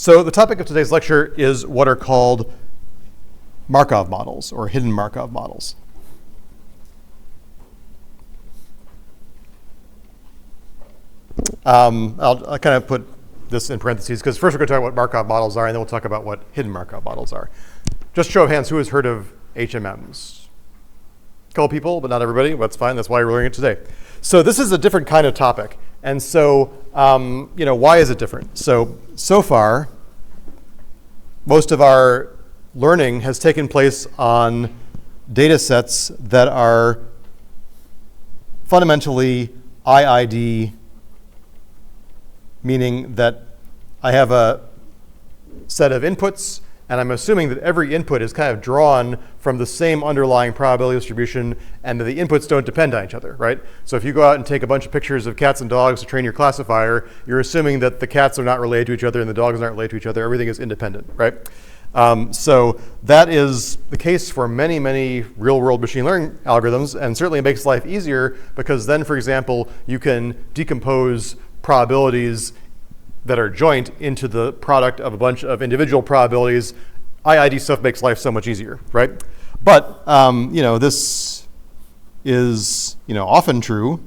So the topic of today's lecture is what are called Markov models, or hidden Markov models. I'll kind of put this in parentheses, because first we're going to talk about what Markov models are, and then we'll talk about what hidden Markov models are. Just show of hands, who has heard of HMMs? A couple people, but not everybody. That's fine. That's why we're learning it today. So this is a different kind of topic. And so, why is it different? So far, most of our learning has taken place on data sets that are fundamentally IID, meaning that I have a set of inputs, and I'm assuming that every input is kind of drawn from the same underlying probability distribution, and that the inputs don't depend on each other, right? So if you go out and take a bunch of pictures of cats and dogs to train your classifier, you're assuming that the cats are not related to each other and the dogs aren't related to each other. Everything is independent, right? So that is the case for many, many real-world machine learning algorithms, and certainly it makes life easier because then, for example, you can decompose probabilities that are joint into the product of a bunch of individual probabilities. IID stuff makes life so much easier, right? But this is often true,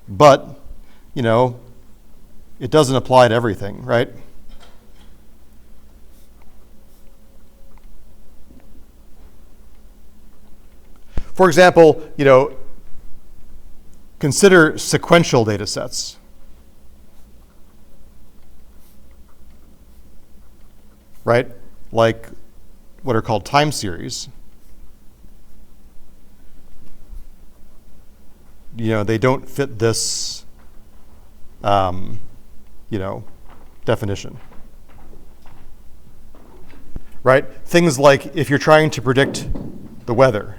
but it doesn't apply to everything, right? For example, consider sequential data sets. Right? Like what are called time series. They don't fit this, definition. Right? Things like if you're trying to predict the weather,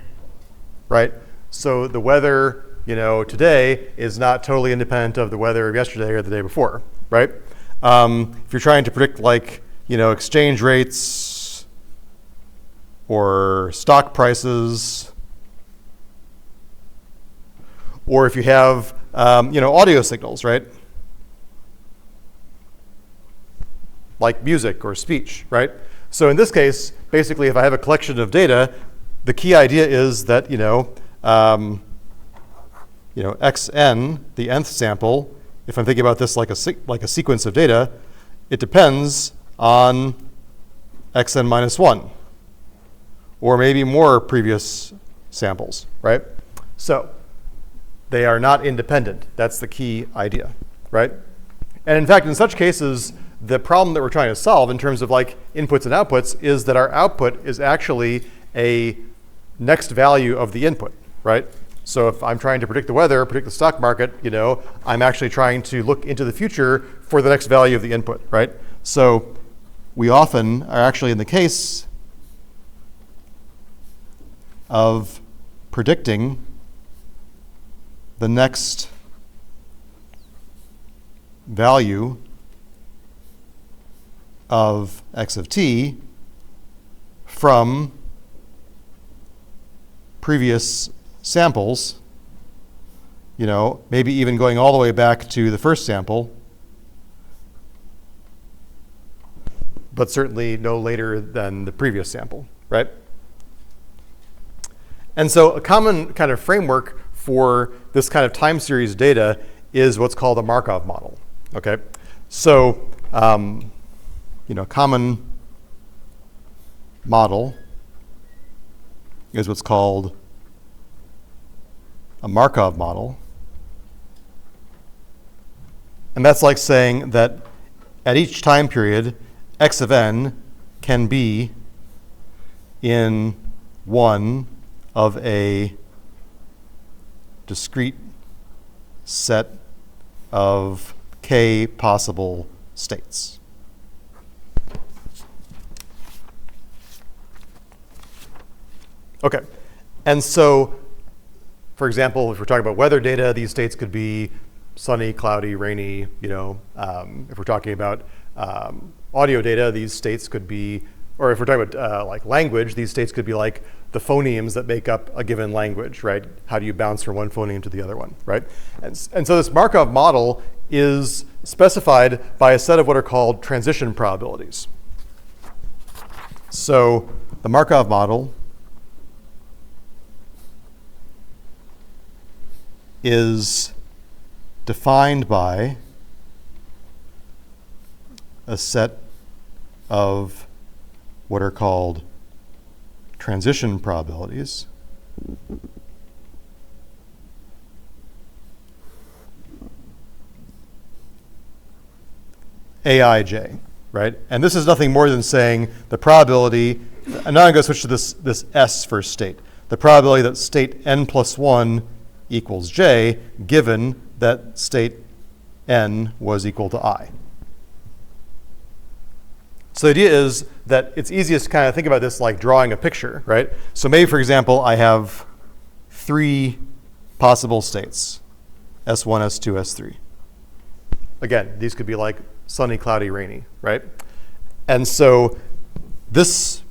right? So the weather today is not totally independent of the weather of yesterday or the day before, right? If you're trying to predict exchange rates or stock prices, or if you have, audio signals, right? Like music or speech, right? So in this case, basically, if I have a collection of data, the key idea is that, xn, the nth sample, if I'm thinking about this like a sequence of data, it depends on xn minus 1, or maybe more previous samples, right? So they are not independent. That's the key idea, right? And in fact, in such cases, the problem that we're trying to solve in terms of inputs and outputs is that our output is actually a next value of the input, right? So if I'm trying to predict the weather, predict the stock market, I'm actually trying to look into the future for the next value of the input, right? So we often are actually in the case of predicting the next value of x of t from previous samples, maybe even going all the way back to the first sample, but certainly no later than the previous sample, right? And so a common kind of framework for this kind of time series data is what's called a Markov model, okay? So, common model is what's called a Markov model. And that's like saying that at each time period, x of n can be in one of a discrete set of k possible states. Okay, and so, for example, if we're talking about weather data, these states could be sunny, cloudy, rainy, if we're talking about audio data, these states could be, or if we're talking about language, these states could be like the phonemes that make up a given language, right? How do you bounce from one phoneme to the other one, right? And so this Markov model is specified by a set of what are called transition probabilities. So the Markov model is defined by a set of what are called transition probabilities. Aij, right? And this is nothing more than saying the probability, and now I'm going to switch to this S for state. The probability that state n plus 1 equals j, given that state n was equal to I. So the idea is that it's easiest to kind of think about this like drawing a picture, right? So maybe, for example, I have 3 possible states, S1, S2, S3. Again, these could be like sunny, cloudy, rainy, right? And so this,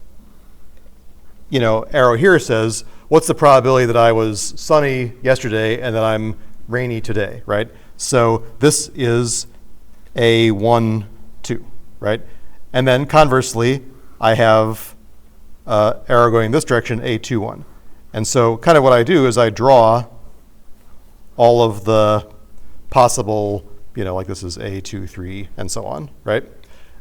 arrow here says, what's the probability that I was sunny yesterday and that I'm rainy today, right? So this is A1, 2, right? And then conversely, I have arrow going in this direction, A2, 1. And so kind of what I do is I draw all of the possible, like this is A2, 3, and so on, right?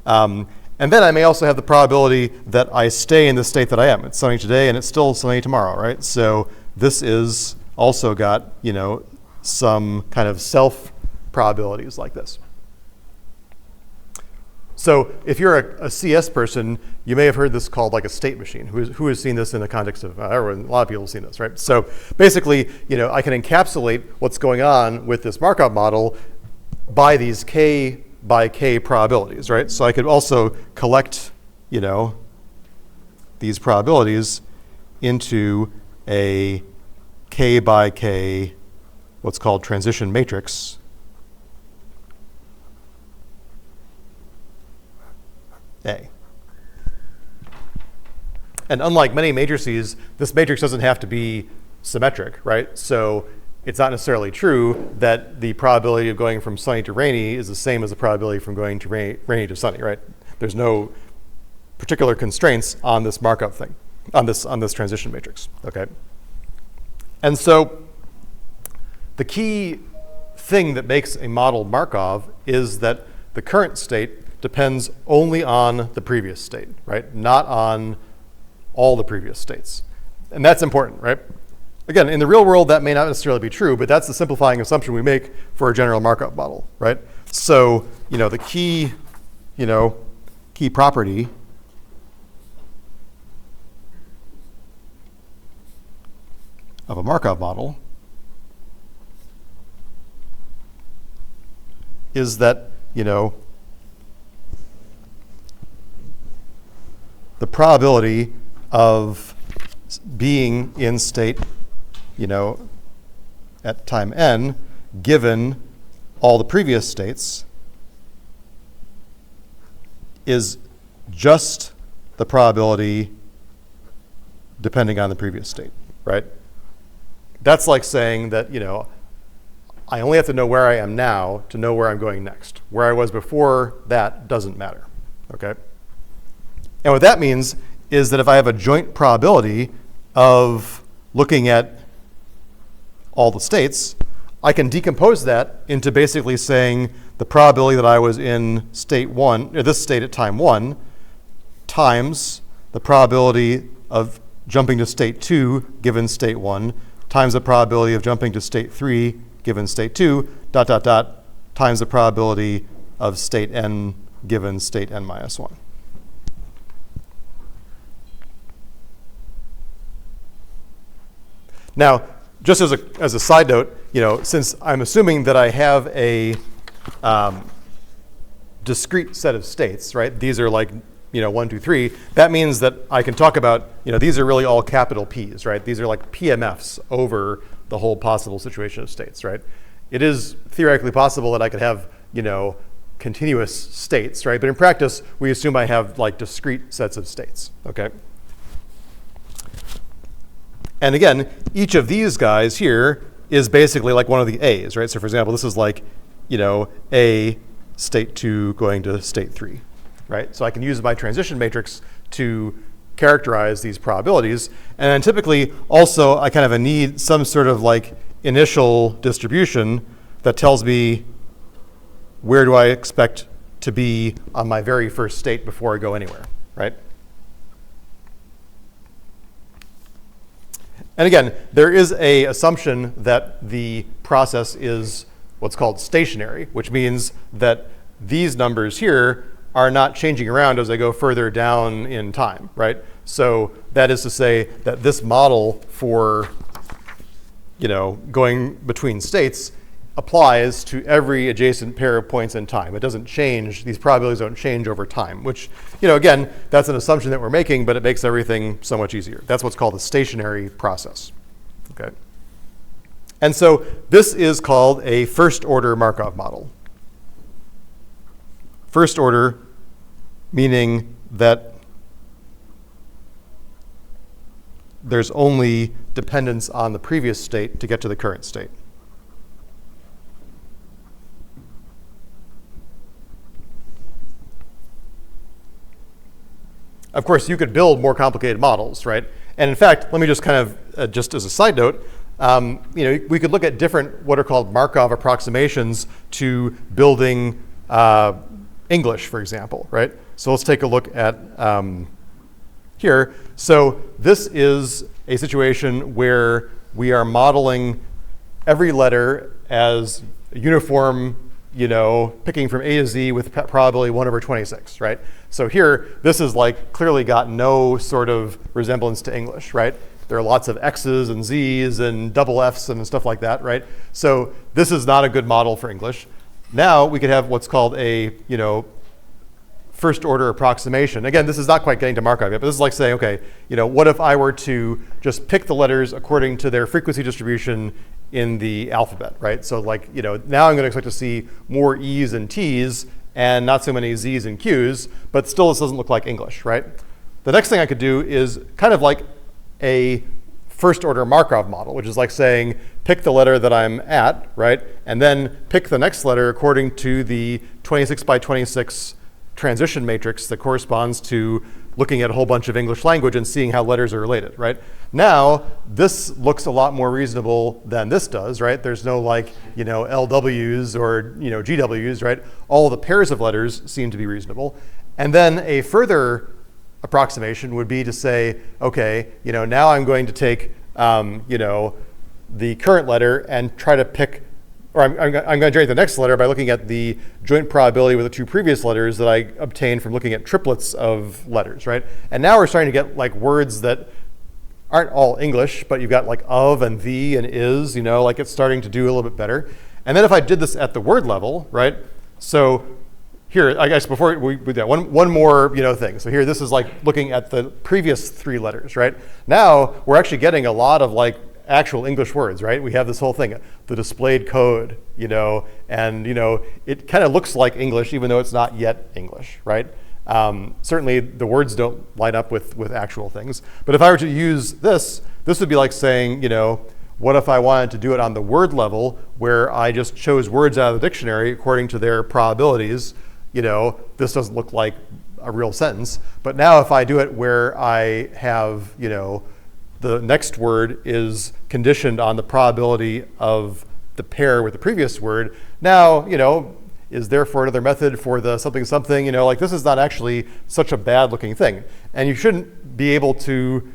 And then I may also have the probability that I stay in the state that I am. It's sunny today and it's still sunny tomorrow, right? So this is also got, some kind of self probabilities like this. So if you're a CS person, you may have heard this called like a state machine. Who has seen this in the context of, everyone, a lot of people have seen this, right? So basically, I can encapsulate what's going on with this Markov model by these k by k probabilities, right? So I could also collect, these probabilities into a k by k, what's called transition matrix. A. And unlike many matrices, this matrix doesn't have to be symmetric, right? So it's not necessarily true that the probability of going from sunny to rainy is the same as the probability from going to rainy to sunny, right? There's no particular constraints on this Markov thing, on this transition matrix, okay? And so the key thing that makes a model Markov is that the current state depends only on the previous state, right? Not on all the previous states. And that's important, right? Again, in the real world, that may not necessarily be true, but that's the simplifying assumption we make for a general Markov model, right? So, the key property of a Markov model is that, the probability of being in state, at time n, given all the previous states, is just the probability depending on the previous state, right? That's like saying that, I only have to know where I am now to know where I'm going next. Where I was before that doesn't matter, okay? And what that means is that if I have a joint probability of looking at all the states, I can decompose that into basically saying the probability that I was in state 1, or this state at time 1, times the probability of jumping to state 2 given state 1, times the probability of jumping to state 3 given state 2, ... times the probability of state n given state n minus 1. Now, just as a side note, since I'm assuming that I have a discrete set of states, right? These are like, 1, 2, 3. That means that I can talk about, these are really all capital P's, right? These are like PMFs over the whole possible situation of states, right? It is theoretically possible that I could have, continuous states, right? But in practice, we assume I have like discrete sets of states, okay? And again, each of these guys here is basically like one of the A's, right? So for example, this is like, A state 2 going to state 3, right? So I can use my transition matrix to characterize these probabilities. And then typically also I kind of need some sort of like initial distribution that tells me where do I expect to be on my very first state before I go anywhere, right? And again, there is an assumption that the process is what's called stationary, which means that these numbers here are not changing around as I go further down in time, right? So that is to say that this model for, going between states applies to every adjacent pair of points in time. It doesn't change, these probabilities don't change over time, which, again, that's an assumption that we're making, but it makes everything so much easier. That's what's called a stationary process, okay? And so this is called a first order Markov model. First order meaning that there's only dependence on the previous state to get to the current state. Of course, you could build more complicated models, right? And in fact, let me just kind of, just as a side note, we could look at different what are called Markov approximations to building English, for example, right? So let's take a look at here. So this is a situation where we are modeling every letter as a uniform, picking from A to Z with probability 1/26, right? So here, this is like clearly got no sort of resemblance to English, right? There are lots of X's and Z's and double F's and stuff like that, right? So this is not a good model for English. Now we could have what's called a, first order approximation. Again, this is not quite getting to Markov yet, but this is like saying, okay, what if I were to just pick the letters according to their frequency distribution in the alphabet, right? So like, now I'm going to expect to see more E's and T's and not so many Z's and Q's, but still this doesn't look like English, right? The next thing I could do is kind of like a first order Markov model, which is like saying, pick the letter that I'm at, right? And then pick the next letter according to the 26 by 26 transition matrix that corresponds to looking at a whole bunch of English language and seeing how letters are related, right? Now, this looks a lot more reasonable than this does, right? There's no like, LWs or, GWs, right? All the pairs of letters seem to be reasonable. And then a further approximation would be to say, okay, now I'm going to take, the current letter and try to pick, or I'm going to generate the next letter by looking at the joint probability with the two previous letters that I obtained from looking at triplets of letters, right? And now we're starting to get like words that aren't all English, but you've got like of and the and is, like it's starting to do a little bit better. And then if I did this at the word level, right? So here, I guess before we do that, one more thing. So here, this is like looking at the previous three letters, right? Now we're actually getting a lot of like actual English words, right? We have this whole thing, the displayed code, and it kind of looks like English even though it's not yet English, right? Certainly the words don't line up with actual things. But if I were to use this would be like saying, what if I wanted to do it on the word level where I just chose words out of the dictionary according to their probabilities? This doesn't look like a real sentence. But now if I do it where I have, the next word is conditioned on the probability of the pair with the previous word, now, is therefore another method for the something something, like this is not actually such a bad looking thing. And you shouldn't be able to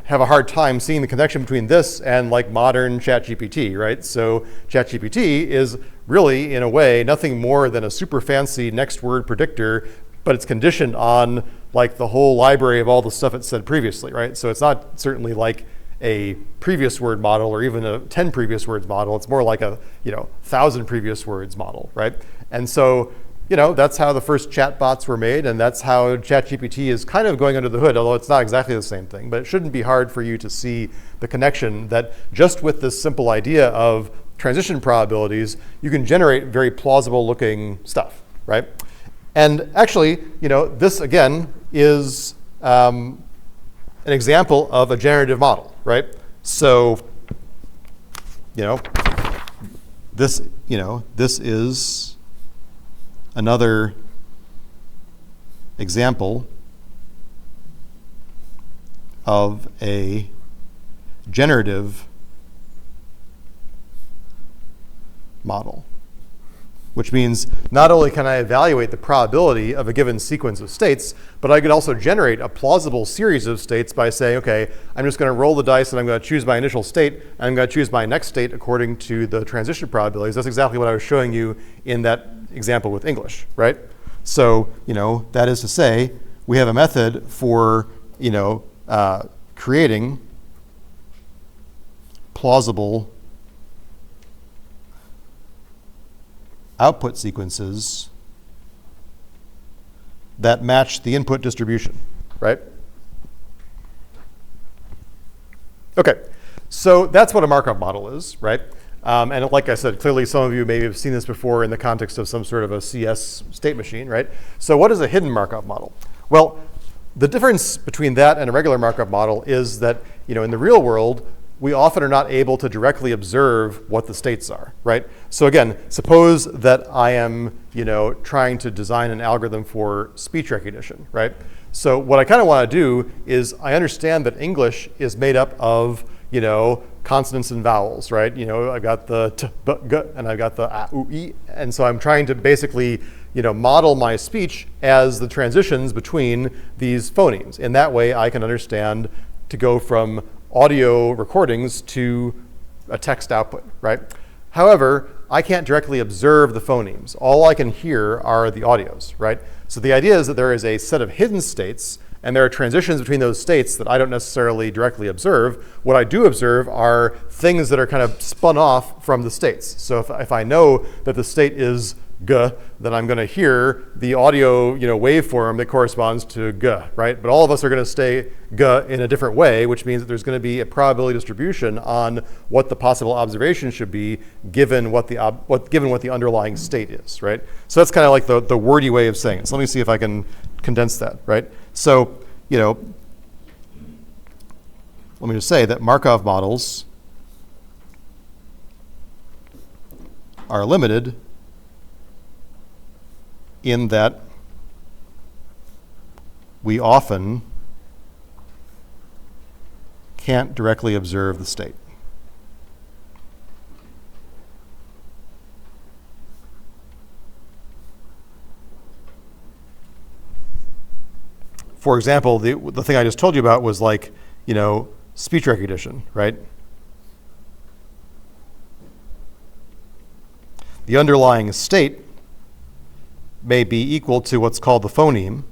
have a hard time seeing the connection between this and like modern ChatGPT, right? So ChatGPT is really, in a way, nothing more than a super fancy next word predictor, but it's conditioned on like the whole library of all the stuff it said previously, right? So it's not certainly like a previous word model or even a 10 previous words model. It's more like a 1,000 previous words model, right? And so that's how the first chatbots were made, and that's how ChatGPT is kind of going under the hood, although it's not exactly the same thing. But it shouldn't be hard for you to see the connection that just with this simple idea of transition probabilities, you can generate very plausible looking stuff, right? And actually, this again is an example of a generative model, right? So, this is another example of a generative model, which means not only can I evaluate the probability of a given sequence of states, but I could also generate a plausible series of states by saying, okay, I'm just going to roll the dice and I'm going to choose my initial state, and I'm going to choose my next state according to the transition probabilities. That's exactly what I was showing you in that example with English, right? So, that is to say, we have a method for, creating plausible output sequences that match the input distribution, right? Okay, so that's what a Markov model is, right? And like I said, clearly some of you may have seen this before in the context of some sort of a CS state machine, right? So what is a hidden Markov model? Well, the difference between that and a regular Markov model is that, in the real world, we often are not able to directly observe what the states are, right? So again, suppose that I am, trying to design an algorithm for speech recognition, right? So what I kind of want to do is I understand that English is made up of, consonants and vowels, right? I've got the t, b, g, and I've got the a, u, e, and so I'm trying to basically, model my speech as the transitions between these phonemes. In that way, I can understand to go from audio recordings to a text output, right? However, I can't directly observe the phonemes. All I can hear are the audios, right? So the idea is that there is a set of hidden states, and there are transitions between those states that I don't necessarily directly observe. What I do observe are things that are kind of spun off from the states. So if I know that the state is g, then I'm going to hear the audio waveform that corresponds to g, right? But all of us are going to stay g in a different way, which means that there's going to be a probability distribution on what the possible observation should be given what the underlying state is, right? So that's kind of like the wordy way of saying it. So let me see if I can condense that, right? So, let me just say that Markov models are limited in that we often can't directly observe the state. For example, the thing I just told you about was like, speech recognition, right? The underlying state may be equal to what's called the phoneme,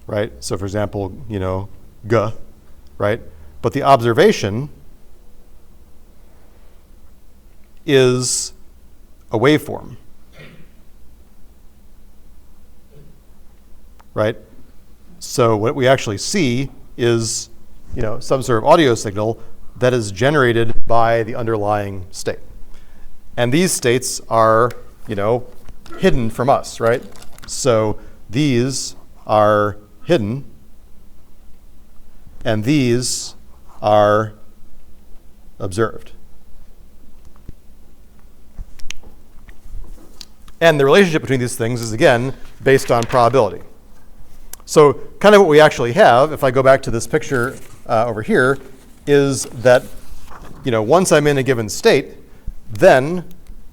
right? So for example, g, right? But the observation is a waveform, right? So what we actually see is, some sort of audio signal that is generated by the underlying state. And these states are hidden from us, right? So these are hidden, and these are observed. And the relationship between these things is, again, based on probability. So kind of what we actually have, if I go back to this picture over here, is that, once I'm in a given state, then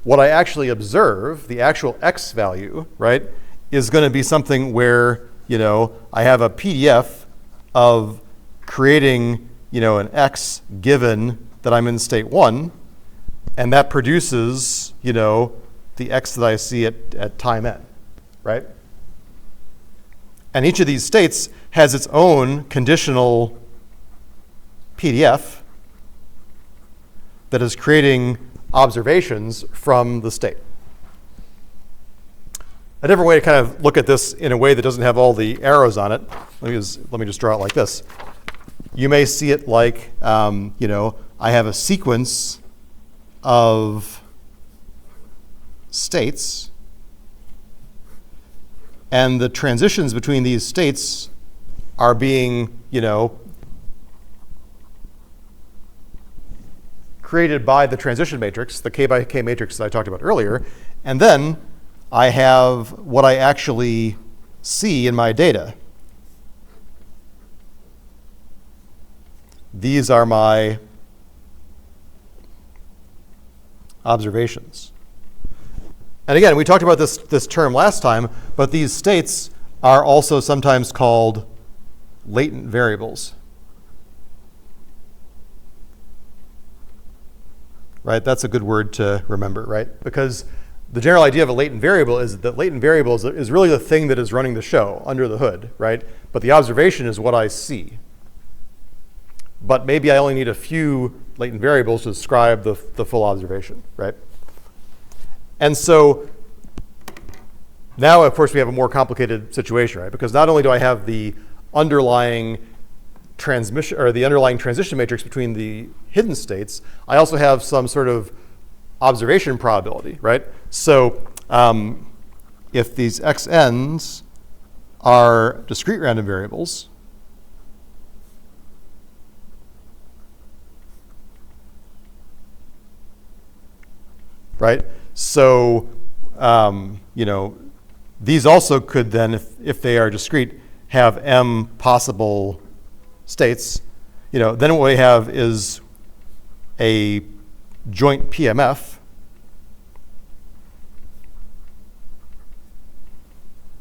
what I actually observe, the actual x value, right, is going to be something where, I have a PDF of creating, an x given that I'm in state 1, and that produces, the x that I see at time n, right? And each of these states has its own conditional PDF that is creating observations from the state. A different way to kind of look at this in a way that doesn't have all the arrows on it, let me just draw it like this. You may see it like, I have a sequence of states, and the transitions between these states are being, created by the transition matrix, the k by k matrix that I talked about earlier, and then I have what I actually see in my data. These are my observations. And again, we talked about this term last time, but these states are also sometimes called latent variables. Right? That's a good word to remember, right? Because the general idea of a latent variable is that latent variable is really the thing that is running the show under the hood, right? But the observation is what I see. But maybe I only need a few latent variables to describe the full observation, right? And so now, of course, we have a more complicated situation, right? Because not only do I have the underlying transmission or the underlying transition matrix between the hidden states, I also have some sort of observation probability, right? So if these xn's are discrete random variables, right? So these also could then, if they are discrete, have m possible states. Then what we have is a joint PMF,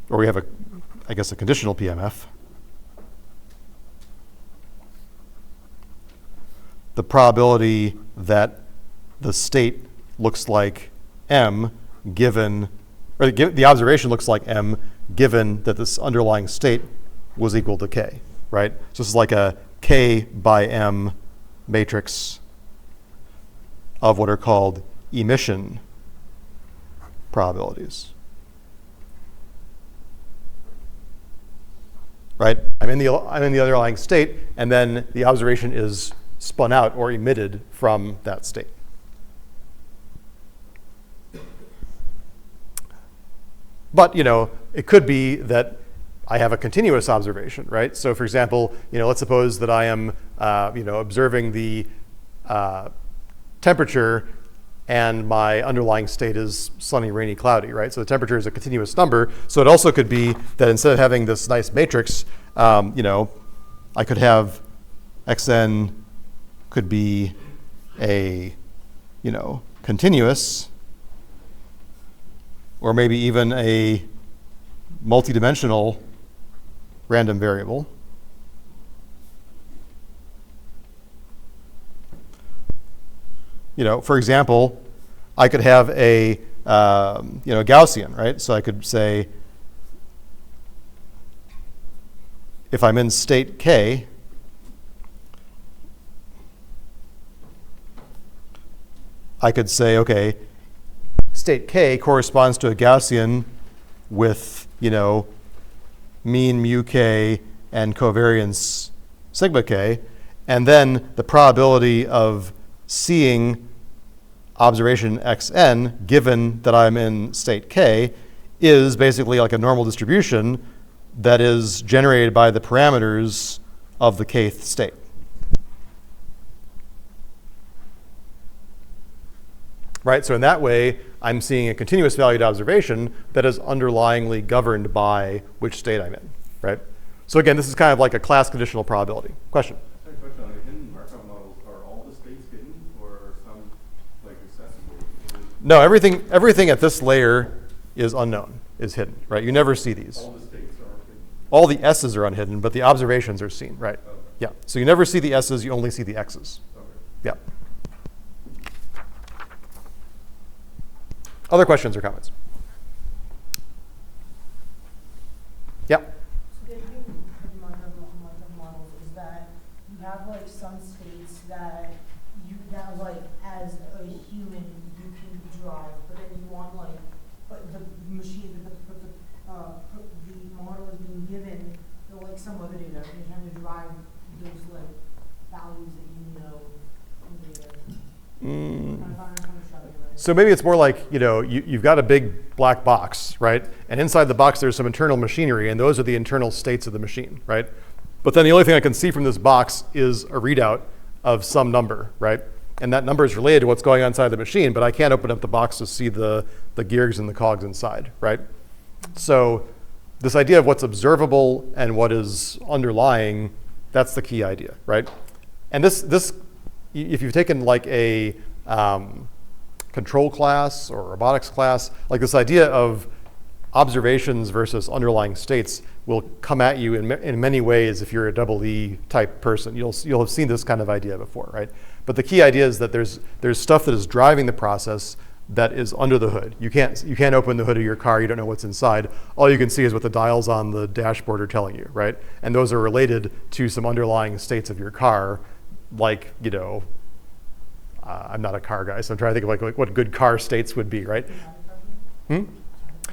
or we have I guess a conditional PMF. The probability that the state looks like m given, or the observation looks like m given that this underlying state was equal to k, right? So this is like a k by m matrix of what are called emission probabilities. Right? I'm in the underlying state, and then the observation is spun out or emitted from that state. But it could be that I have a continuous observation, right? So, for example, let's suppose that I am, observing the temperature, and my underlying state is sunny, rainy, cloudy, right? So the temperature is a continuous number. So it also could be that instead of having this nice matrix, I could have xn could be a, continuous, or maybe even a multidimensional random variable. For example, I could have a Gaussian, right? So I could say, if I'm in state K, I could say, okay, state K corresponds to a Gaussian with, mean mu K and covariance sigma K, and then the probability of seeing observation xn, given that I'm in state K, is basically like a normal distribution that is generated by the parameters of the kth state. Right, so in that way, I'm seeing a continuous valued observation that is underlyingly governed by which state I'm in, right? So again, this is kind of like a class conditional probability. Question? I have a question on the hidden Markov models. Are all the states hidden, or are some accessible? No, everything at this layer is unknown, is hidden, right? You never see these. All the states are hidden. All the S's are unhidden, but the observations are seen, right? Okay. Yeah, so you never see the S's, you only see the X's. Okay. Yeah. Other questions or comments? Yeah. So the hidden Markov models is that you have like some states that as a human you can drive, but then you want but the machine, the model is being given some other data, and you're trying to drive those values that you know in data. So maybe it's more like, you've got a big black box, right? And inside the box, there's some internal machinery, and those are the internal states of the machine, right? But then the only thing I can see from this box is a readout of some number, right? And that number is related to what's going on inside the machine, but I can't open up the box to see the gears and the cogs inside, right? So this idea of what's observable and what is underlying, that's the key idea, right? And this if you've taken like a control class or robotics class, like this idea of observations versus underlying states will come at you in many ways if you're a double E type person. You'll have seen this kind of idea before, right? But the key idea is that there's stuff that is driving the process that is under the hood. You can't open the hood of your car. You don't know what's inside. All you can see is what the dials on the dashboard are telling you, right? And those are related to some underlying states of your car, like, you know, I'm not a car guy, so I'm trying to think of like what good car states would be, right?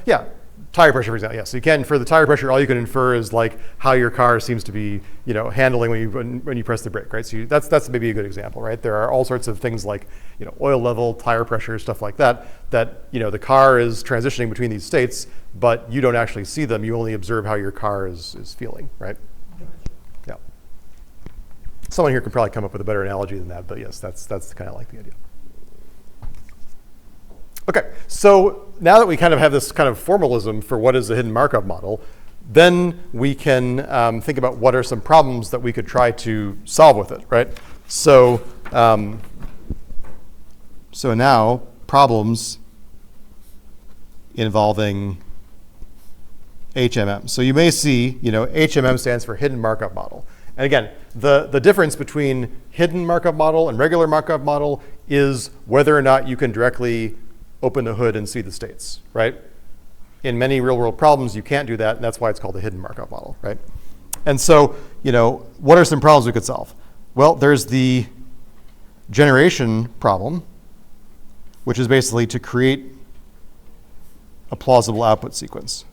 Yeah, tire pressure, for example. Yeah, so you can, for the tire pressure, all you can infer is like how your car seems to be, you know, handling when you press the brake, right? So that's maybe a good example, right? There are all sorts of things like, you know, oil level, tire pressure, stuff like that, you know, the car is transitioning between these states, but you don't actually see them. You only observe how your car is feeling, right? Yeah. Someone here can probably come up with a better analogy than that, but yes, that's kind of like the idea. Okay, so now that we kind of have this kind of formalism for what is a hidden Markov model, then we can think about what are some problems that we could try to solve with it, right? So, so now problems involving HMM. So you may see, you know, HMM stands for hidden Markov model. And again, the difference between hidden Markov model and regular Markov model is whether or not you can directly open the hood and see the states, right? In many real world problems, you can't do that, and that's why it's called a hidden Markov model, right? And so, you know, what are some problems we could solve? Well, there's the generation problem, which is basically to create a plausible output sequence.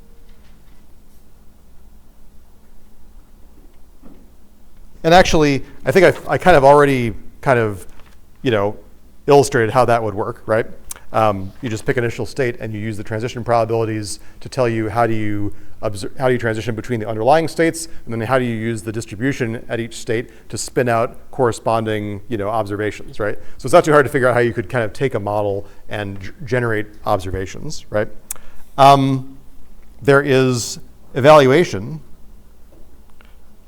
And actually, I think I kind of already kind of, you know, illustrated how that would work, right? You just pick an initial state and you use the transition probabilities to tell you how do you transition between the underlying states, and then how do you use the distribution at each state to spin out corresponding, you know, observations, right? So it's not too hard to figure out how you could kind of take a model and generate observations, right? There is evaluation,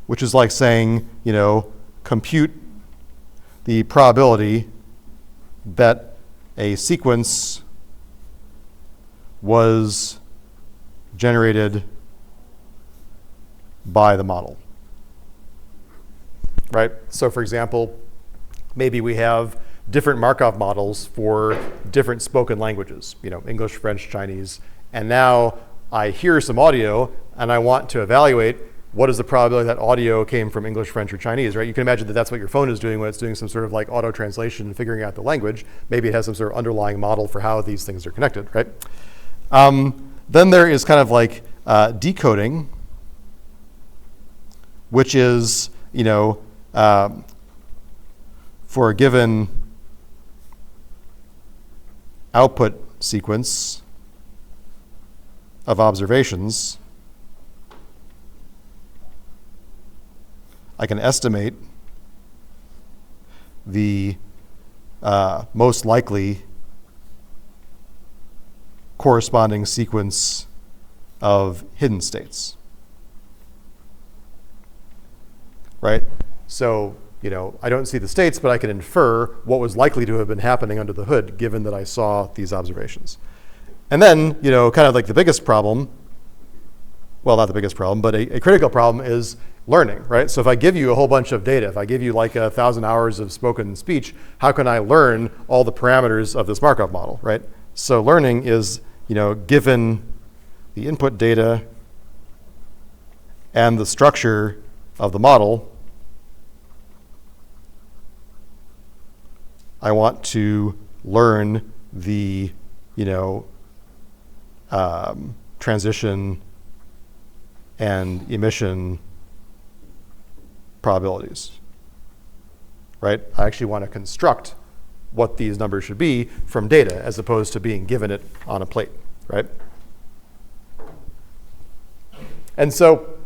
which is like saying, you know, compute the probability that a sequence was generated by the model, right? So for example, maybe we have different Markov models for different spoken languages, you know, English, French, Chinese, and now I hear some audio and I want to evaluate what is the probability that audio came from English, French, or Chinese, right? You can imagine that that's what your phone is doing when it's doing some sort of like auto translation and figuring out the language. Maybe it has some sort of underlying model for how these things are connected, right? Then there is kind of like decoding, which is, you know, for a given output sequence of observations, I can estimate the most likely corresponding sequence of hidden states, right? So, you know, I don't see the states, but I can infer what was likely to have been happening under the hood, given that I saw these observations. And then, you know, kind of like the biggest problem, well, not the biggest problem, but a critical problem is learning, right? So if I give you a whole bunch of data, if I give you like 1,000 hours of spoken speech, how can I learn all the parameters of this Markov model, right? So learning is, you know, given the input data and the structure of the model, I want to learn the, you know, transition and emission probabilities, right? I actually want to construct what these numbers should be from data as opposed to being given it on a plate, right? And so,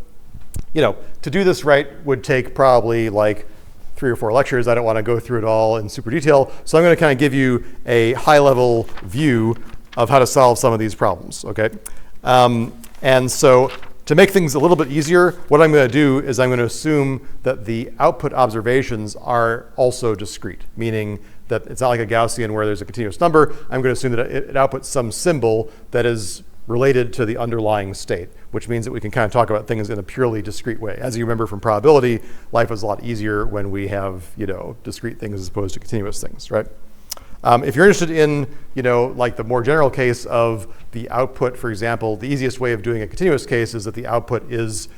you know, to do this right would take probably like 3 or 4 lectures. I don't want to go through it all in super detail. So I'm going to kind of give you a high-level view of how to solve some of these problems, okay? And so to make things a little bit easier, what I'm going to do is I'm going to assume that the output observations are also discrete, meaning that it's not like a Gaussian where there's a continuous number. I'm going to assume that it outputs some symbol that is related to the underlying state, which means that we can kind of talk about things in a purely discrete way. As you remember from probability, life is a lot easier when we have, discrete things as opposed to continuous things, right? If you're interested in, like the more general case of the output, for example, the easiest way of doing a continuous case is that the output is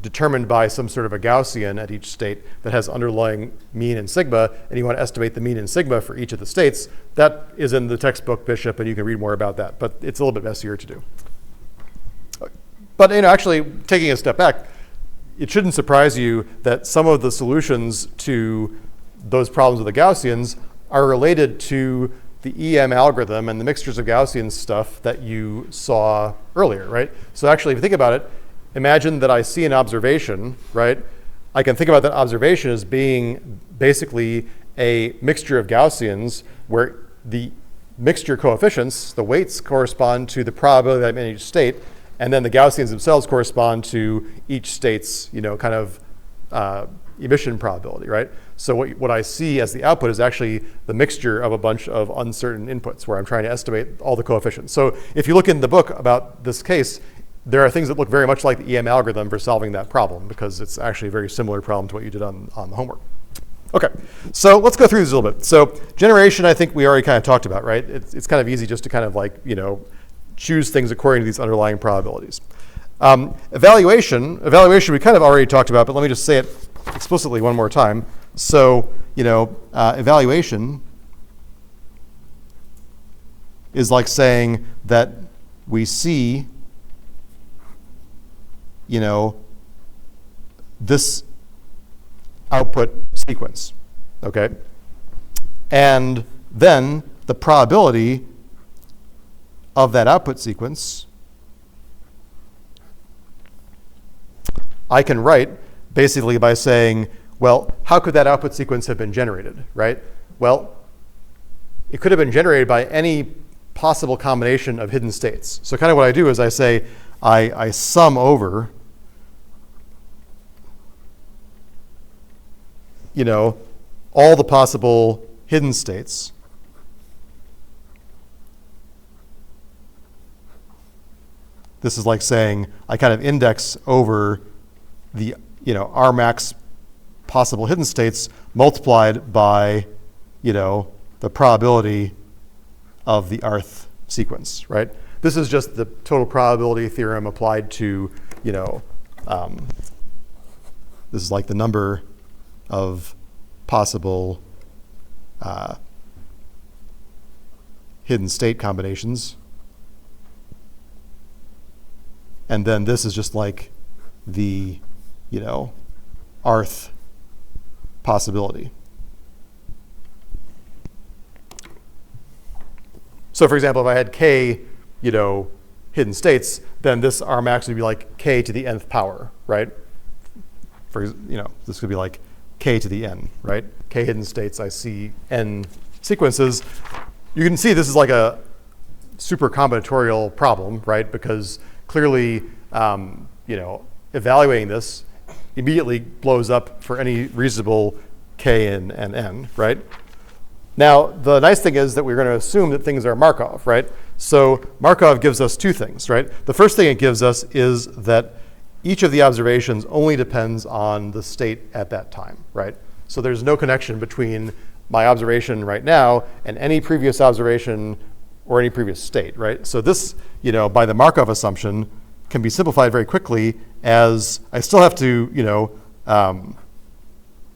determined by some sort of a Gaussian at each state that has underlying mean and sigma, and you want to estimate the mean and sigma for each of the states. That is in the textbook Bishop, and you can read more about that, but it's a little bit messier to do. But actually, taking a step back, it shouldn't surprise you that some of the solutions to those problems with the Gaussians are related to the EM algorithm and the mixtures of Gaussian stuff that you saw earlier, right? So actually, if you think about it, imagine that I see an observation, right? I can think about that observation as being basically a mixture of Gaussians where the mixture coefficients, the weights, correspond to the probability that I'm in each state, and then the Gaussians themselves correspond to each state's, emission probability, right? So what I see as the output is actually the mixture of a bunch of uncertain inputs where I'm trying to estimate all the coefficients. So if you look in the book about this case, there are things that look very much like the EM algorithm for solving that problem because it's actually a very similar problem to what you did on the homework. Okay, so let's go through this a little bit. So generation, I think we already kind of talked about, right? It's kind of easy just to kind of like, choose things according to these underlying probabilities. Evaluation we kind of already talked about, but let me just say it explicitly one more time. So, evaluation is like saying that we see, this output sequence, okay? And then the probability of that output sequence I can write basically by saying, well, how could that output sequence have been generated, right? Well, it could have been generated by any possible combination of hidden states. So kind of what I do is I say, I sum over, all the possible hidden states. This is like saying I kind of index over the, R max possible hidden states multiplied by, the probability of the rth sequence, right? This is just the total probability theorem applied to, this is like the number of possible hidden state combinations. And then this is just like the, rth possibility. So for example, if I had k, hidden states, then this R max would be like k to the nth power, right? This could be like k to the n, right? K hidden states, I see n sequences. You can see this is like a super combinatorial problem, right? Because clearly, evaluating this immediately blows up for any reasonable k and n, right? Now, the nice thing is that we're going to assume that things are Markov, right? So Markov gives us two things, right? The first thing it gives us is that each of the observations only depends on the state at that time, right? So there's no connection between my observation right now and any previous observation or any previous state, right? So this, by the Markov assumption, can be simplified very quickly as I still have to,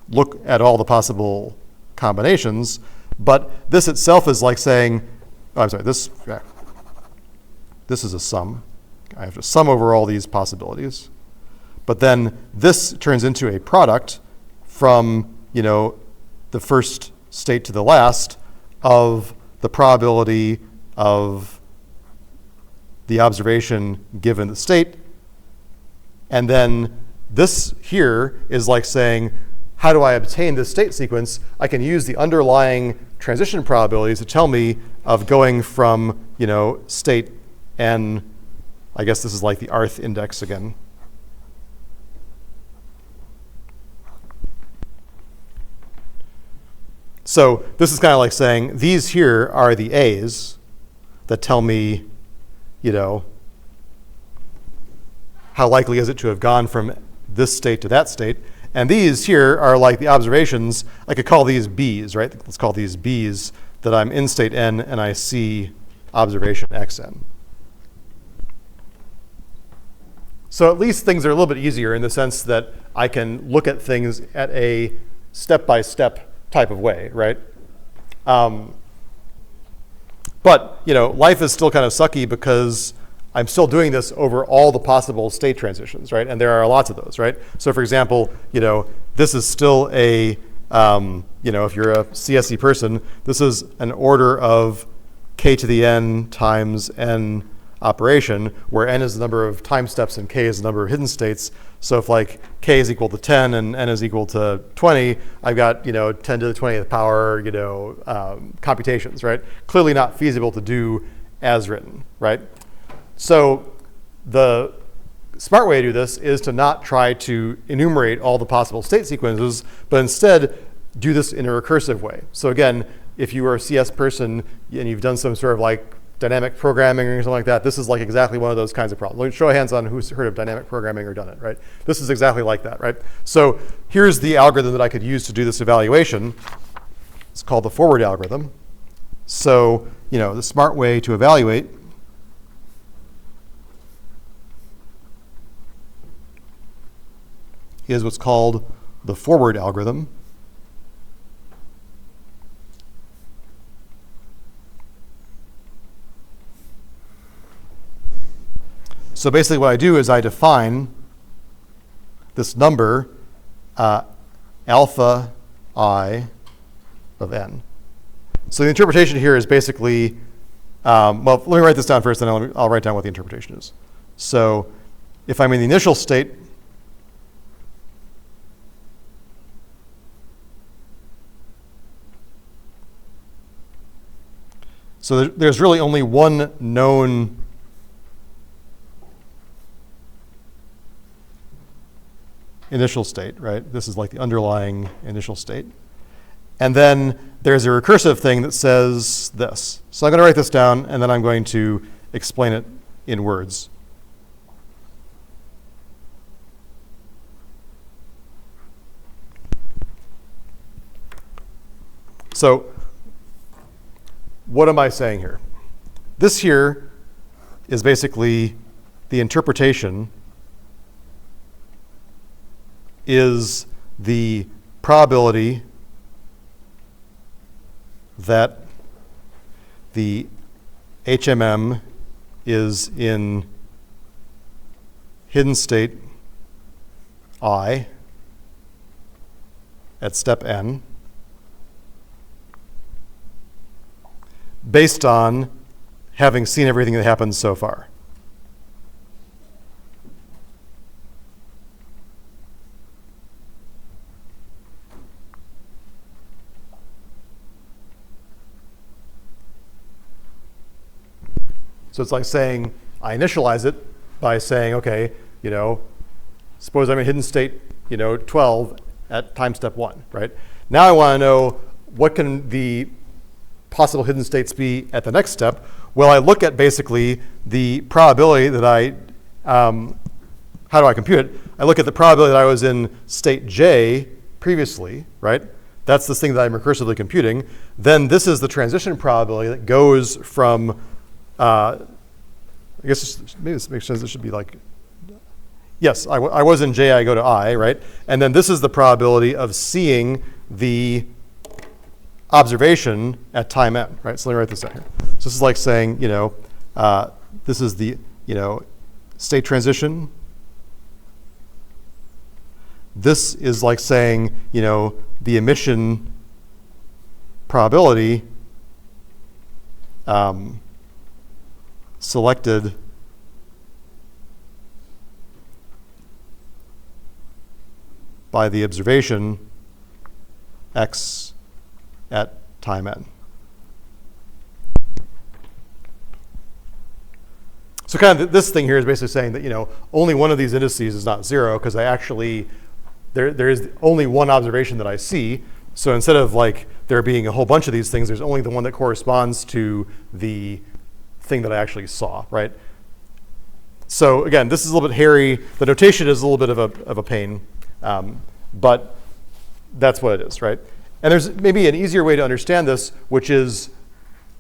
look at all the possible combinations, but this itself is like saying, this is a sum. I have to sum over all these possibilities. But then this turns into a product from, the first state to the last of the probability of the observation given the state. And then this here is like saying, how do I obtain this state sequence? I can use the underlying transition probabilities to tell me of going from, state n, I guess this is like the rth index again. So this is kind of like saying these here are the A's that tell me, how likely is it to have gone from this state to that state. And these here are like the observations. I could call these B's, right? Let's call these B's that I'm in state n and I see observation xn. So at least things are a little bit easier in the sense that I can look at things at a step-by-step type of way, right? But life is still kind of sucky because I'm still doing this over all the possible state transitions, right? And there are lots of those, right? So for example, this is still a, if you're a CSE person, this is an order of k to the n times n operation, where n is the number of time steps and k is the number of hidden states. So if like k is equal to 10 and n is equal to 20, I've got 10 to the 20th power computations, right? Clearly not feasible to do as written, right? So the smart way to do this is to not try to enumerate all the possible state sequences, but instead do this in a recursive way. So again, if you are a CS person and you've done some sort of like dynamic programming or something like that, this is like exactly one of those kinds of problems. Let me show hands on who's heard of dynamic programming or done it, right? This is exactly like that, right? So here's the algorithm that I could use to do this evaluation. It's called the forward algorithm. So, the smart way to evaluate is what's called the forward algorithm. So basically what I do is I define this number alpha I of n. So the interpretation here is basically, well, let me write this down first, then I'll write down what the interpretation is. So if I'm in the initial state, so there's really only one known initial state, right? This is like the underlying initial state. And then there's a recursive thing that says this. So I'm going to write this down, and then I'm going to explain it in words. So what am I saying here? This here is basically the interpretation is the probability that the HMM is in hidden state I at step n based on having seen everything that happened so far. So it's like saying, I initialize it by saying, okay, suppose I'm in hidden state, 12 at time step 1, right? Now I want to know what can the possible hidden states be at the next step. Well, I look at basically the probability that how do I compute it? I look at the probability that I was in state J previously, right? That's this thing that I'm recursively computing. Then this is the transition probability that goes from I guess maybe this makes sense. It should be like, yes, I was in J, I go to I, right? And then this is the probability of seeing the observation at time n, right? So let me write this down here. So this is like saying, this is the, state transition. This is like saying, the emission probability selected by the observation x at time n. So kind of this thing here is basically saying that, you know, only one of these indices is not 0 because I actually, there is only one observation that I see. So instead of like there being a whole bunch of these things, there's only the one that corresponds to the thing that I actually saw, right? So again, this is a little bit hairy. The notation is a little bit of a pain, but that's what it is, right? And there's maybe an easier way to understand this, which is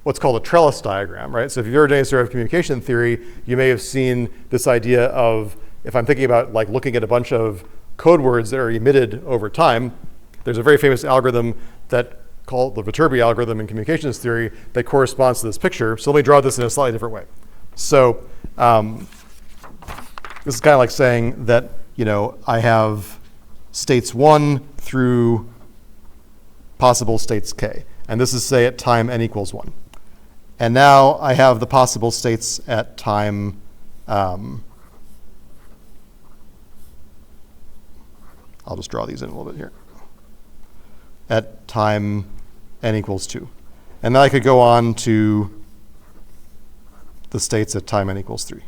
what's called a trellis diagram, right? So if you've ever done any sort of communication theory, you may have seen this idea of, if I'm thinking about like looking at a bunch of code words that are emitted over time, there's a very famous algorithm that called the Viterbi algorithm in communications theory that corresponds to this picture. So let me draw this in a slightly different way. So this is kind of like saying that, you know, I have states 1 through possible states k. And this is, say, at time n equals 1. And now I have the possible states at time, I'll just draw these in a little bit here, at time n equals 2. And then I could go on to the states at time n equals 3.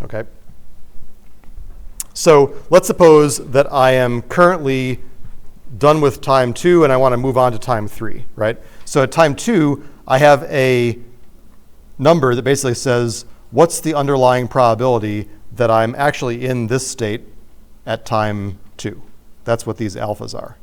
Okay. So let's suppose that I am currently done with time 2 and I want to move on to time 3, right? So at time 2, I have a number that basically says, what's the underlying probability that I'm actually in this state at time 2? That's what these alphas are.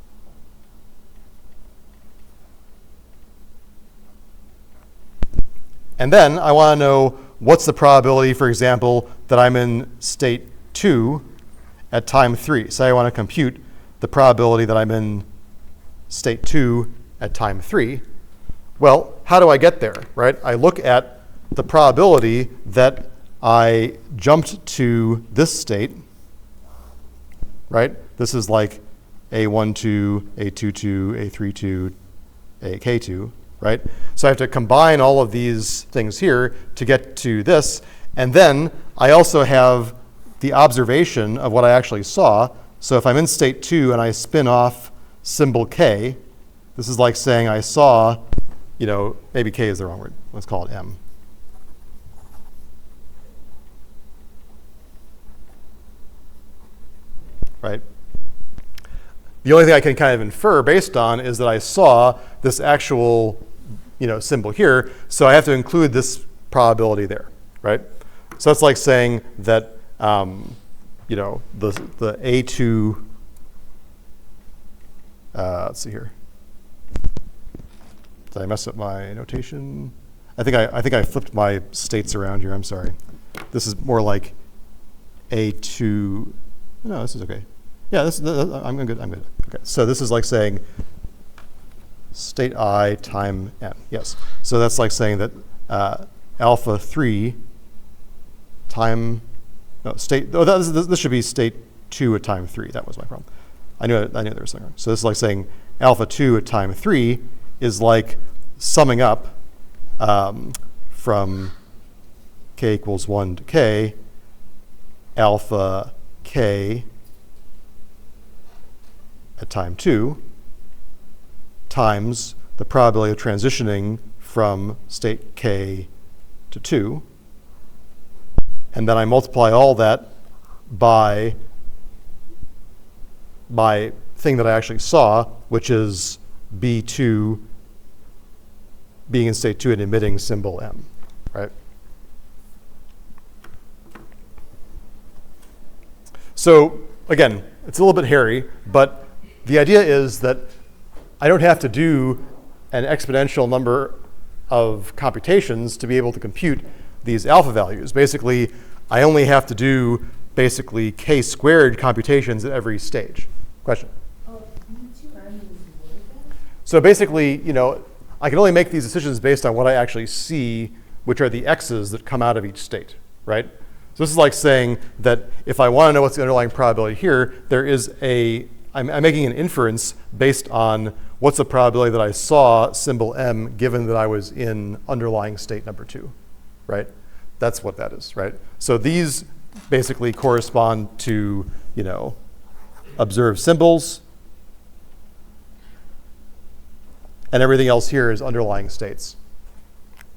And then I want to know what's the probability, for example, that I'm in state 2 at time 3. Say I want to compute the probability that I'm in state 2 at time 3. Well, how do I get there, right? I look at the probability that I jumped to this state, right? This is like A12, A22, A32, AK2, right? So I have to combine all of these things here to get to this. And then I also have the observation of what I actually saw. So if I'm in state 2 and I spin off symbol k, this is like saying I saw, you know, maybe k is the wrong word. Let's call it m. Right? The only thing I can kind of infer based on is that I saw this actual, you know, symbol here, so I have to include this probability there, right? So that's like saying that, you know, the A2, let's see here. Did I mess up my notation? I think I flipped my states around here. I'm sorry. This is more like A2. No, this is okay. Yeah, I'm good. I'm good. Okay. So this is like saying state I time n. Yes. So that's like saying that alpha 3 time. No, state. Oh, this should be state 2 at time 3. That was my problem. I knew there was something wrong. So this is like saying alpha 2 at time 3 is like summing up from k equals 1 to k, alpha k at time 2 times the probability of transitioning from state k to 2. And then I multiply all that by my thing that I actually saw, which is B2 being in state 2 and emitting symbol M, right? So again, it's a little bit hairy, but the idea is that I don't have to do an exponential number of computations to be able to compute these alpha values. Basically, I only have to do basically k squared computations at every stage. Question? So basically, you know, I can only make these decisions based on what I actually see, which are the x's that come out of each state, right? So this is like saying that if I want to know what's the underlying probability here, I'm making an inference based on what's the probability that I saw symbol M given that I was in underlying state number 2, right? That's what that is, right? So these basically correspond to, observed symbols. And everything else here is underlying states.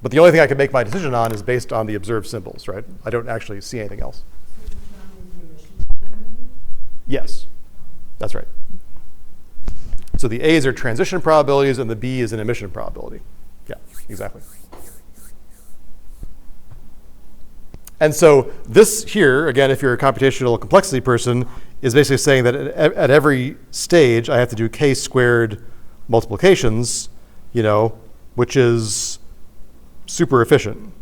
But the only thing I can make my decision on is based on the observed symbols, right? I don't actually see anything else. Yes, that's right. So the A's are transition probabilities and the B is an emission probability. Yeah, exactly. And so this here, again, if you're a computational complexity person, is basically saying that at every stage I have to do k-squared multiplications, which is super efficient.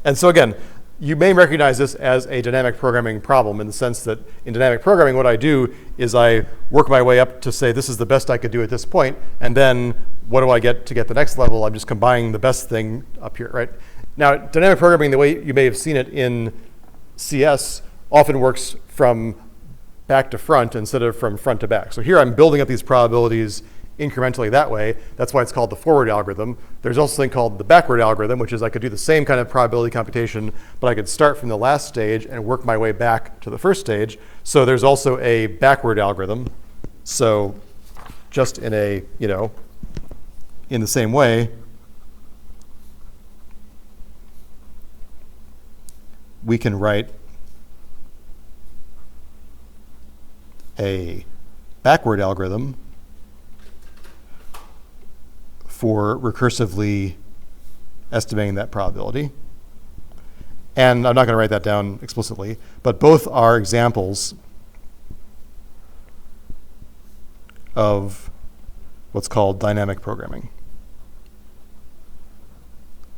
And so again, you may recognize this as a dynamic programming problem in the sense that in dynamic programming, what I do is I work my way up to say this is the best I could do at this point, and then what do I get to get the next level? I'm just combining the best thing up here, right? Now, dynamic programming, the way you may have seen it in CS, often works from back to front instead of from front to back. So here I'm building up these probabilities incrementally that way. That's why it's called the forward algorithm. There's also something called the backward algorithm, which is I could do the same kind of probability computation, but I could start from the last stage and work my way back to the first stage. So there's also a backward algorithm. So just in a, in the same way, we can write a backward algorithm for recursively estimating that probability. And I'm not going to write that down explicitly, but both are examples of what's called dynamic programming.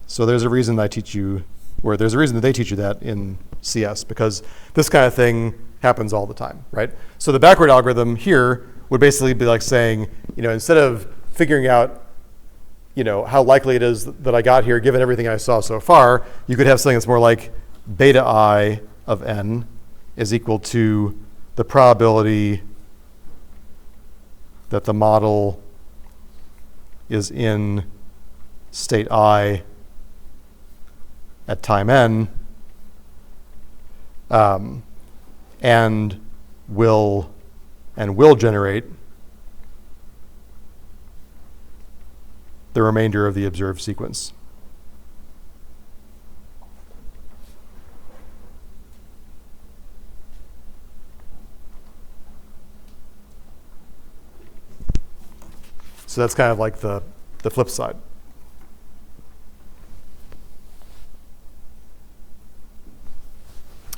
So there's a reason I teach you, or there's a reason that they teach you that in CS, because this kind of thing happens all the time, right? So the backward algorithm here would basically be like saying, instead of figuring out how likely it is that I got here given everything I saw so far, you could have something that's more like beta I of n is equal to the probability that the model is in state I at time n, and will generate the remainder of the observed sequence. So that's kind of like the flip side.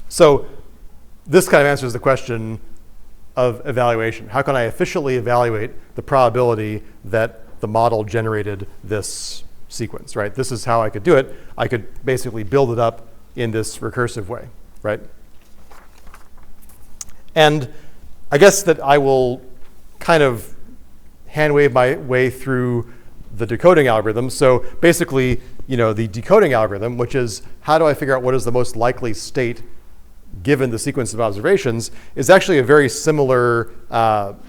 So this kind of answers the question of evaluation. How can I efficiently evaluate the probability that the model generated this sequence, right? This is how I could do it. I could basically build it up in this recursive way, right? And I guess that I will kind of hand wave my way through the decoding algorithm. So basically, the decoding algorithm, which is how do I figure out what is the most likely state given the sequence of observations, is actually a very similar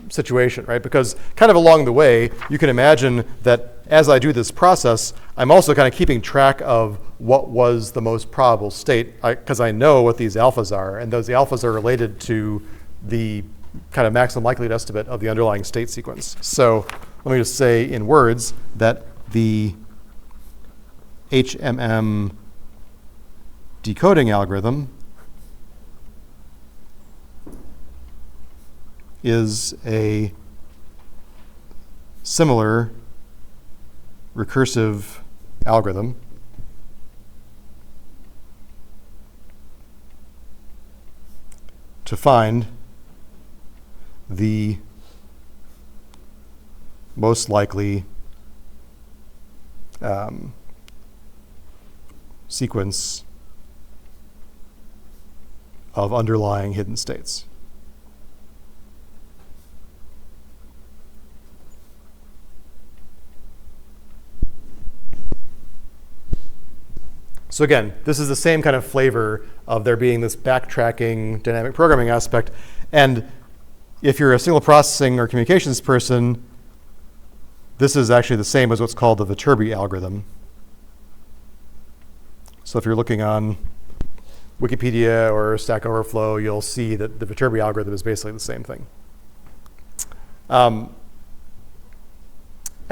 situation, right? Because kind of along the way, you can imagine that as I do this process, I'm also kind of keeping track of what was the most probable state, because I know what these alphas are, and those alphas are related to the kind of maximum likelihood estimate of the underlying state sequence. So let me just say in words that the HMM decoding algorithm is a similar recursive algorithm to find the most likely sequence of underlying hidden states. So again, this is the same kind of flavor of there being this backtracking dynamic programming aspect. And if you're a signal processing or communications person, this is actually the same as what's called the Viterbi algorithm. So if you're looking on Wikipedia or Stack Overflow, you'll see that the Viterbi algorithm is basically the same thing. And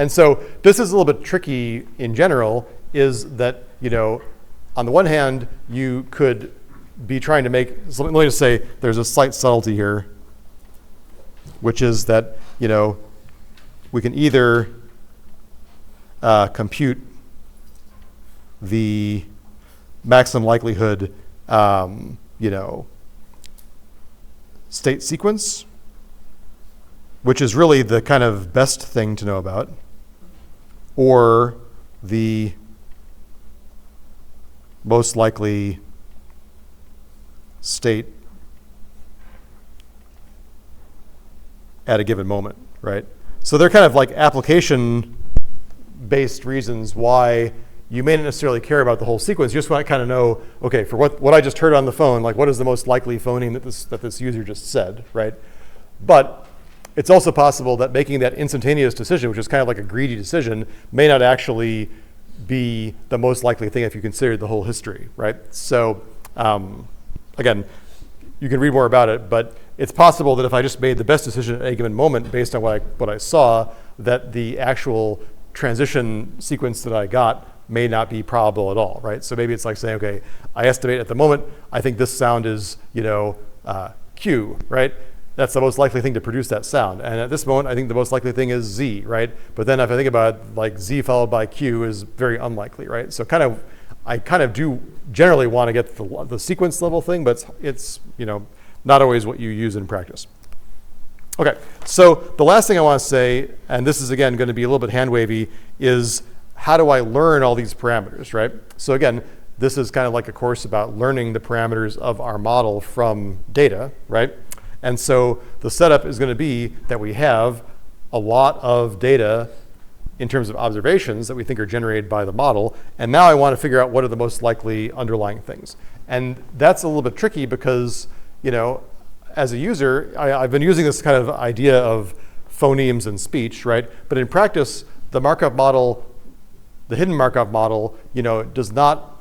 so this is a little bit tricky in general, is that, on the one hand, you could be trying to make, so let me just say there's a slight subtlety here, which is that, we can either compute the maximum likelihood, state sequence, which is really the kind of best thing to know about, or the most likely state at a given moment, right? So they're kind of like application-based reasons why you may not necessarily care about the whole sequence. You just want to kind of know, okay, for what I just heard on the phone, like what is the most likely phoneme that this user just said, right? But it's also possible that making that instantaneous decision, which is kind of like a greedy decision, may not actually be the most likely thing if you consider the whole history, right? So again, you can read more about it, but it's possible that if I just made the best decision at a given moment based on what I saw, that the actual transition sequence that I got may not be probable at all, right? So maybe it's like saying, okay, I estimate at the moment, I think this sound is, Q, right? That's the most likely thing to produce that sound. And at this moment, I think the most likely thing is Z, right? But then if I think about it, like Z followed by Q is very unlikely, right? So I kind of do generally want to get the sequence level thing, but it's not always what you use in practice. Okay, so the last thing I want to say, and this is again going to be a little bit hand wavy, is how do I learn all these parameters, right? So again, this is kind of like a course about learning the parameters of our model from data, right? And so the setup is going to be that we have a lot of data in terms of observations that we think are generated by the model. And now I want to figure out what are the most likely underlying things. And that's a little bit tricky because, as a user, I've been using this kind of idea of phonemes and speech, right? But in practice, the Markov model, the hidden Markov model, does not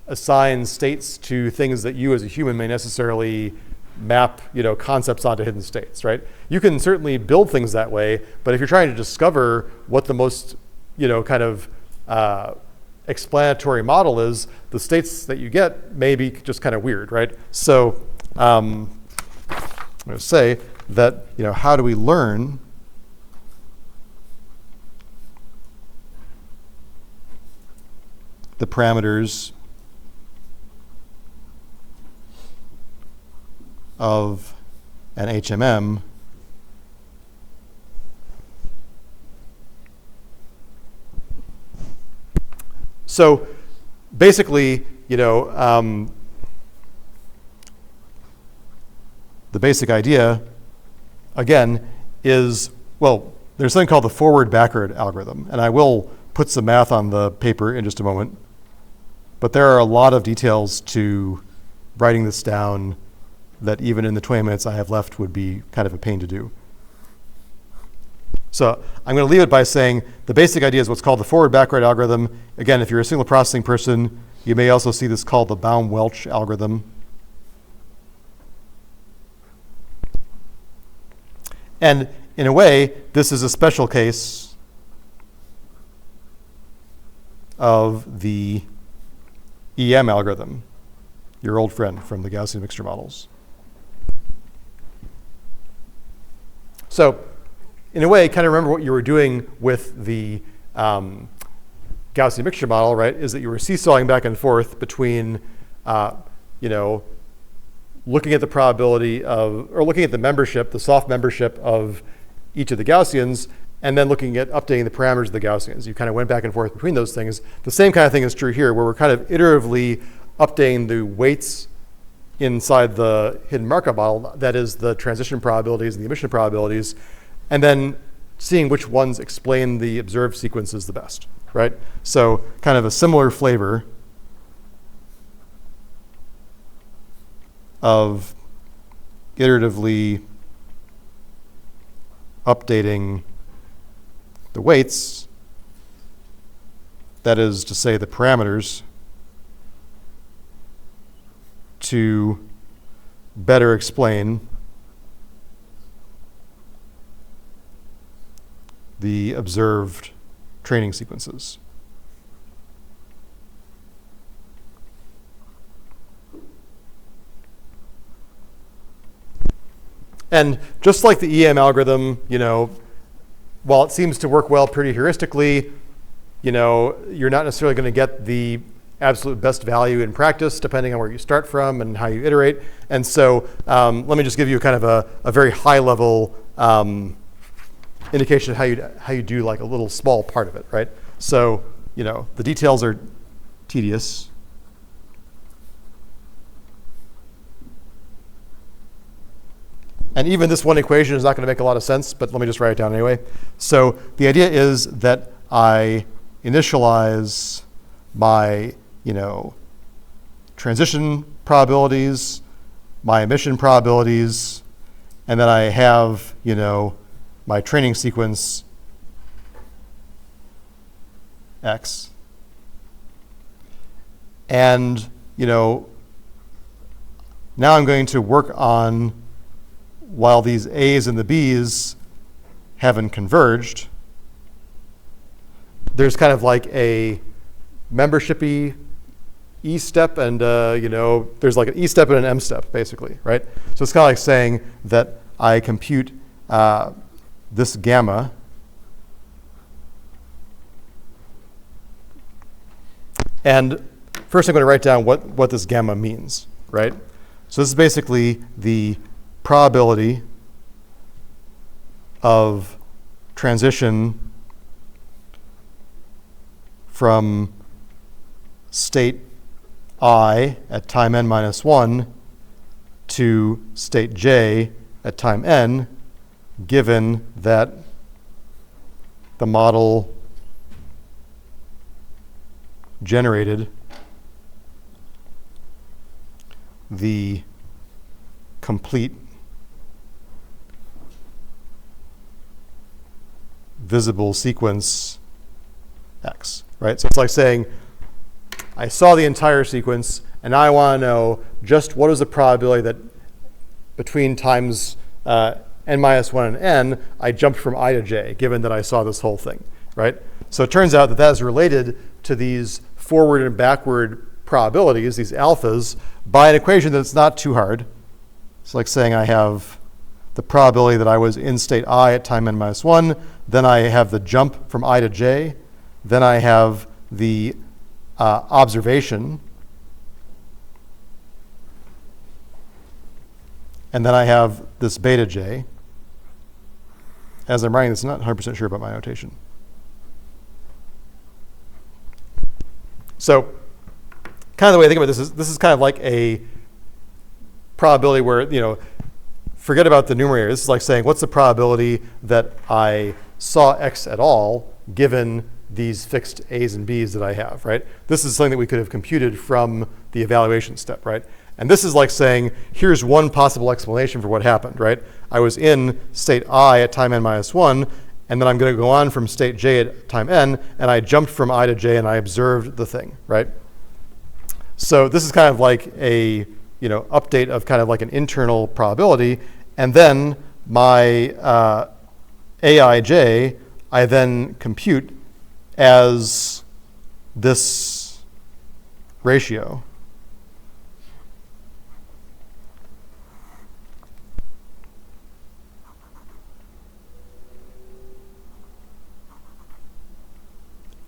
assign states to things that you as a human may necessarily map, concepts onto hidden states, right? You can certainly build things that way, but if you're trying to discover what the most, kind of explanatory model is, the states that you get may be just kind of weird, right? So I'm going to say that, how do we learn the parameters of an HMM so basically, the basic idea, again, is, well, there's something called the forward-backward algorithm, and I will put some math on the paper in just a moment, but there are a lot of details to writing this down that even in the 20 minutes I have left would be kind of a pain to do. So I'm going to leave it by saying the basic idea is what's called the forward-backward algorithm. Again, if you're a signal processing person, you may also see this called the Baum-Welch algorithm. And in a way, this is a special case of the EM algorithm, your old friend from the Gaussian mixture models. So in a way, kind of remember what you were doing with the Gaussian mixture model, right? Is that you were seesawing back and forth between, looking at the probability of, or looking at the membership, the soft membership of each of the Gaussians, and then looking at updating the parameters of the Gaussians. You kind of went back and forth between those things. The same kind of thing is true here, where we're kind of iteratively updating the weights inside the hidden Markov model, that is the transition probabilities and the emission probabilities, and then seeing which ones explain the observed sequences the best, right? So kind of a similar flavor of iteratively updating the weights, that is to say the parameters to better explain the observed training sequences. And just like the EM algorithm, while it seems to work well pretty heuristically, you're not necessarily going to get the absolute best value in practice, depending on where you start from and how you iterate. And so let me just give you kind of a very high level indication of how you do like a little small part of it, right? So, the details are tedious. And even this one equation is not going to make a lot of sense, but let me just write it down anyway. So the idea is that I initialize my, transition probabilities, my emission probabilities, and then I have, my training sequence X. And, now I'm going to work on, while these A's and the B's haven't converged, there's kind of like a membership-y E step and, there's like an E step and an M step, basically, right? So it's kind of like saying that I compute this gamma and first I'm going to write down what this gamma means, right? So this is basically the probability of transition from state I at time n minus 1 to state j at time n, given that the model generated the complete visible sequence X, right? So it's like saying, I saw the entire sequence, and now I want to know just what is the probability that between times n minus 1 and n, I jumped from I to j, given that I saw this whole thing, right? So it turns out that that is related to these forward and backward probabilities, these alphas, by an equation that's not too hard. It's like saying I have the probability that I was in state I at time n minus 1, then I have the jump from I to j, then I have the observation, and then I have this beta j. As I'm writing this, I'm not 100% sure about my notation. So kind of the way I think about this is kind of like a probability where, forget about the numerator. This is like saying, what's the probability that I saw X at all, given these fixed A's and B's that I have, right? This is something that we could have computed from the evaluation step, right? And this is like saying, here's one possible explanation for what happened, right? I was in state I at time n minus 1, and then I'm going to go on from state j at time n, and I jumped from I to j and I observed the thing, right? So this is kind of like a update of kind of like an internal probability, and then my aij I then compute as this ratio.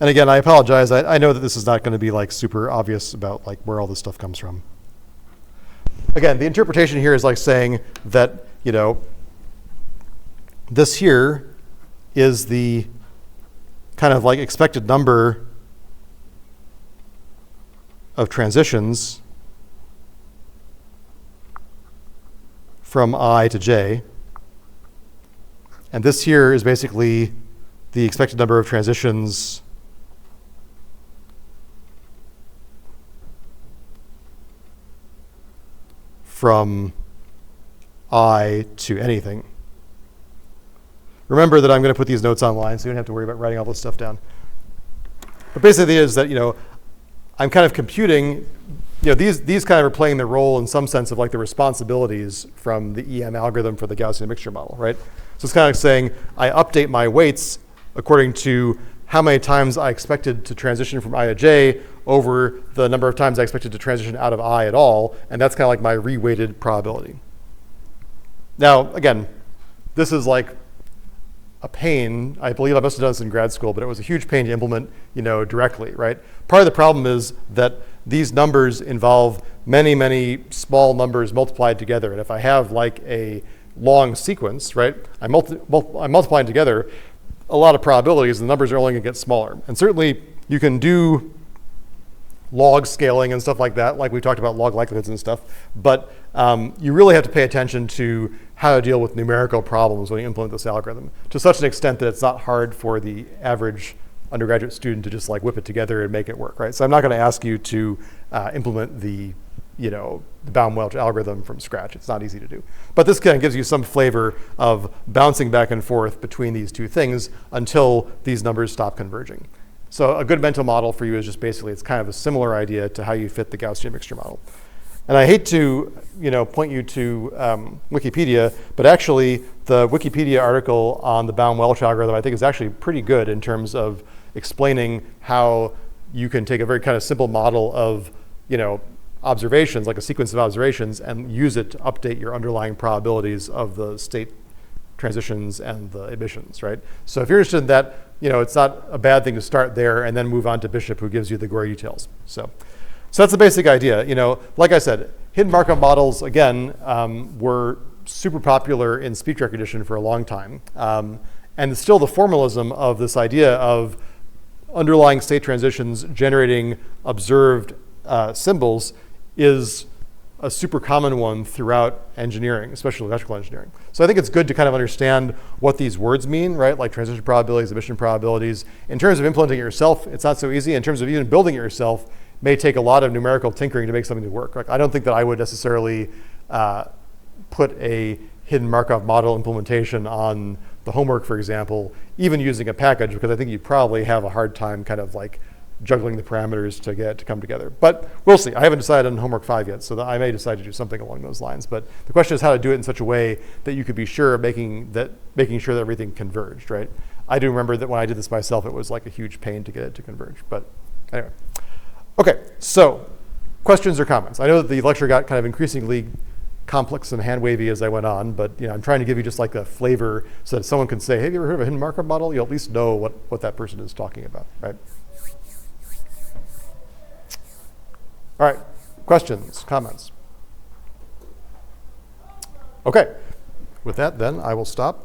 And again, I apologize. I know that this is not going to be like super obvious about like where all this stuff comes from. Again, the interpretation here is like saying that, this here is the kind of like expected number of transitions from I to j. And this here is basically the expected number of transitions from I to anything. Remember that I'm going to put these notes online, so you don't have to worry about writing all this stuff down. But basically the idea is that, I'm kind of computing these kind of are playing the role in some sense of like the responsibilities from the EM algorithm for the Gaussian mixture model, right? So it's kind of like saying I update my weights according to how many times I expected to transition from I to J over the number of times I expected to transition out of I at all, and that's kind of like my reweighted probability. Now, again, this is like a pain. I believe I must have done this in grad school, but it was a huge pain to implement, directly, right? Part of the problem is that these numbers involve many, many small numbers multiplied together, and if I have like a long sequence, right, I'm multiplying together a lot of probabilities, and the numbers are only going to get smaller. And certainly, you can do log scaling and stuff like that, like we talked about log likelihoods and stuff, but you really have to pay attention to how to deal with numerical problems when you implement this algorithm, to such an extent that it's not hard for the average undergraduate student to just like whip it together and make it work, right? So I'm not going to ask you to implement the Baum-Welch algorithm from scratch. It's not easy to do. But this kind of gives you some flavor of bouncing back and forth between these two things until these numbers stop converging. So a good mental model for you is just basically, it's kind of a similar idea to how you fit the Gaussian mixture model. And I hate to point you to Wikipedia, but actually the Wikipedia article on the Baum-Welch algorithm I think is actually pretty good in terms of explaining how you can take a very kind of simple model of observations, like a sequence of observations, and use it to update your underlying probabilities of the state transitions and the emissions, right? So if you're interested in that, it's not a bad thing to start there and then move on to Bishop, who gives you the gory details. So that's the basic idea. Like I said, hidden Markov models, again, were super popular in speech recognition for a long time. And still the formalism of this idea of underlying state transitions generating observed symbols is a super common one throughout engineering, especially electrical engineering. So I think it's good to kind of understand what these words mean, right? Like transition probabilities, emission probabilities. In terms of implementing it yourself, it's not so easy. In terms of even building it yourself, it may take a lot of numerical tinkering to make something to work. Like, I don't think that I would necessarily put a hidden Markov model implementation on the homework, for example, even using a package, because I think you'd probably have a hard time kind of like juggling the parameters to get it to come together. But we'll see. I haven't decided on homework 5 yet, so that I may decide to do something along those lines. But the question is how to do it in such a way that you could be sure of making sure that everything converged, right? I do remember that when I did this myself, it was like a huge pain to get it to converge. But anyway. Okay, so questions or comments? I know that the lecture got kind of increasingly complex and hand-wavy as I went on, but I'm trying to give you just like a flavor so that someone can say, hey, have you ever heard of a hidden Markov model? You'll at least know what that person is talking about, right? All right, questions, comments? Okay, with that then, I will stop.